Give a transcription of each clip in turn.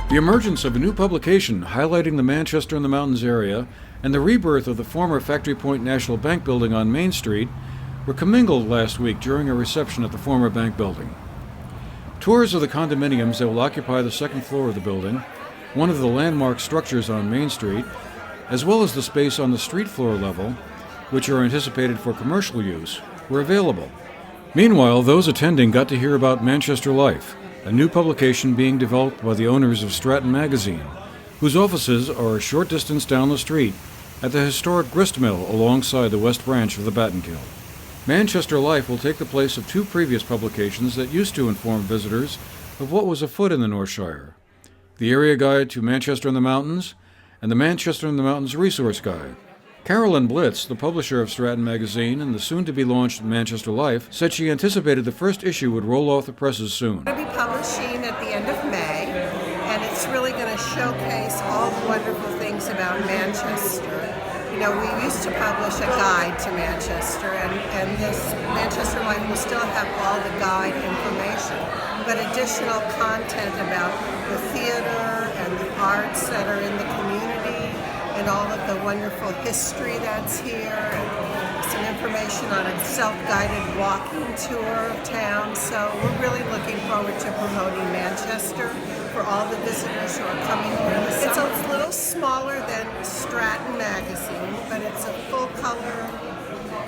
The emergence of a new publication highlighting the Manchester in the Mountains area and the rebirth of the former Factory Point National Bank building on Main Street were commingled last week during a reception at the former bank building. Tours of the condominiums that will occupy the second floor of the building, one of the landmark structures on Main Street, as well as the space on the street floor level, which are anticipated for commercial use, were available. Meanwhile, those attending got to hear about Manchester Life, a new publication being developed by the owners of Stratton Magazine, whose offices are a short distance down the street at the historic grist mill alongside the west branch of the Battenkill. Manchester Life will take the place of two previous publications that used to inform visitors of what was afoot in the North Shire: the Area Guide to Manchester in the Mountains and the Manchester in the Mountains Resource Guide. Carolyn Blitz, the publisher of Stratton Magazine and the soon-to-be-launched Manchester Life, said she anticipated the first issue would roll off the presses soon. We're going to be publishing at the end of May, and it's really going to showcase all the wonderful things about Manchester. You know, we used to publish a guide to Manchester, and this Manchester Life will still have all the guide information, but additional content about the theater and the arts that are in the community, and all of the wonderful history that's here, and some information on a self-guided walking tour of town. So we're really looking forward to promoting Manchester for all the visitors who are coming here in the summer. It's a little smaller than Stratton Magazine, but it's a full-color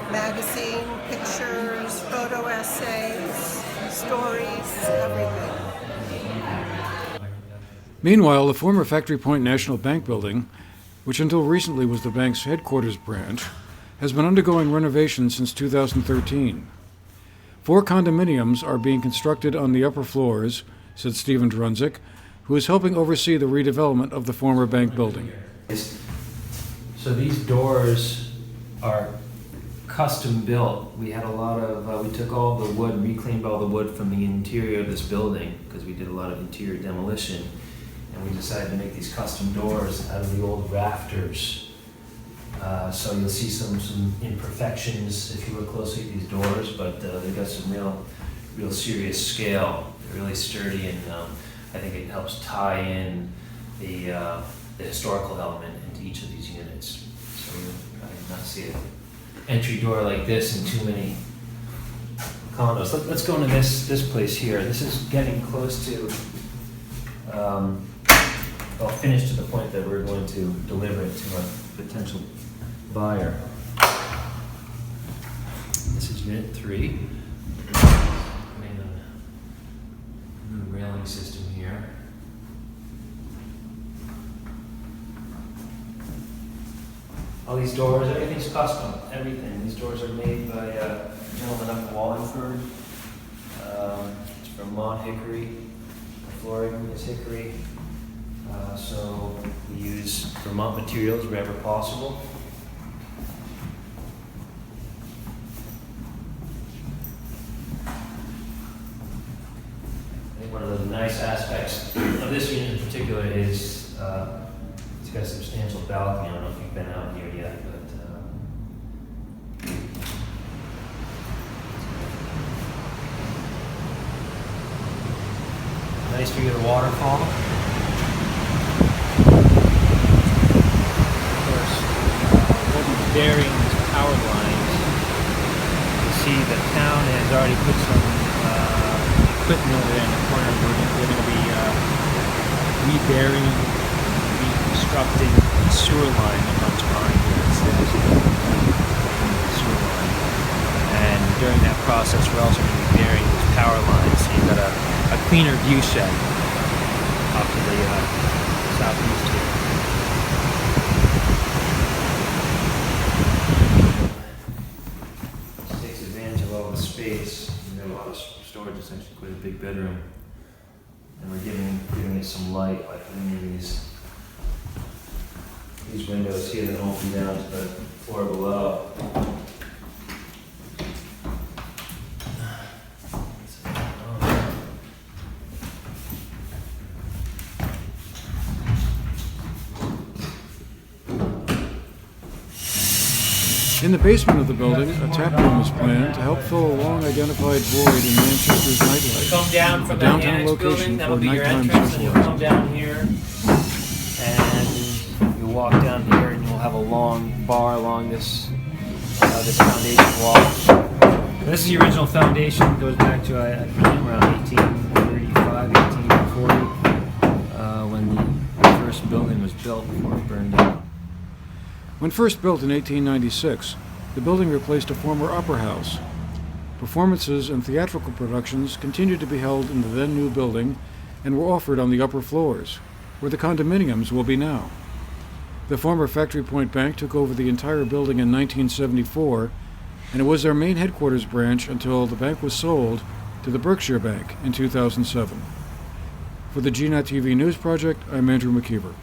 magazine, pictures, photo essays, stories, everything. Meanwhile, the former Factory Point National Bank building, which until recently was the bank's headquarters branch, has been undergoing renovation since 2013. 4 condominiums are being constructed on the upper floors, said Stephen Drunzik, who is helping oversee the redevelopment of the former bank building. So these doors are custom built. We had a lot of, we took all the wood, reclaimed all the wood from the interior of this building because we did a lot of interior demolition. And we decided to make these custom doors out of the old rafters. So you'll see some imperfections if you look closely at these doors, but they've got some real serious scale. They're really sturdy, and I think it helps tie in the historical element into each of these units. So you'll probably not see an entry door like this in too many condos. Let's go into this place here. This is getting close to finished to the point that we're going to deliver it to a potential buyer. This is unit 3. Putting a new railing system here. All these doors, everything's custom. Everything. These doors are made by a gentleman up in Wallingford. It's from Mont Hickory. The flooring is hickory. So we use Vermont materials wherever possible. I think one of the nice aspects of this unit in particular is it's got a substantial balcony. I don't know if you've been out here yet, but nice view of the waterfall. Burying these power lines. You see the town has already put some equipment over there in the corner. We're going to be reburying, reconstructing the sewer line that runs behind here. It's the sewer line. And during that process, we're also going to be burying these power lines, so you've got a cleaner view shed off to the southeast here. Space. We have a lot of storage. It's actually quite a big bedroom, and we're giving it some light by putting in these windows here that open down to the floor below. In the basement of the building, a tap room is planned to help fill a long identified void in Manchester's nightlife. Come down from A the downtown annex location building, that'll for be your nighttime entrance, and you'll come socializing. down here, and you'll walk down here, and you'll have a long bar along this foundation wall. This is the original foundation. It goes back to I presume around 1835, 1840, when the first building was built before it burned down. When first built in 1896, the building replaced a former opera house. Performances and theatrical productions continued to be held in the then new building and were offered on the upper floors, where the condominiums will be now. The former Factory Point Bank took over the entire building in 1974, and it was their main headquarters branch until the bank was sold to the Berkshire Bank in 2007. For the GNAT TV News Project, I'm Andrew McKeever.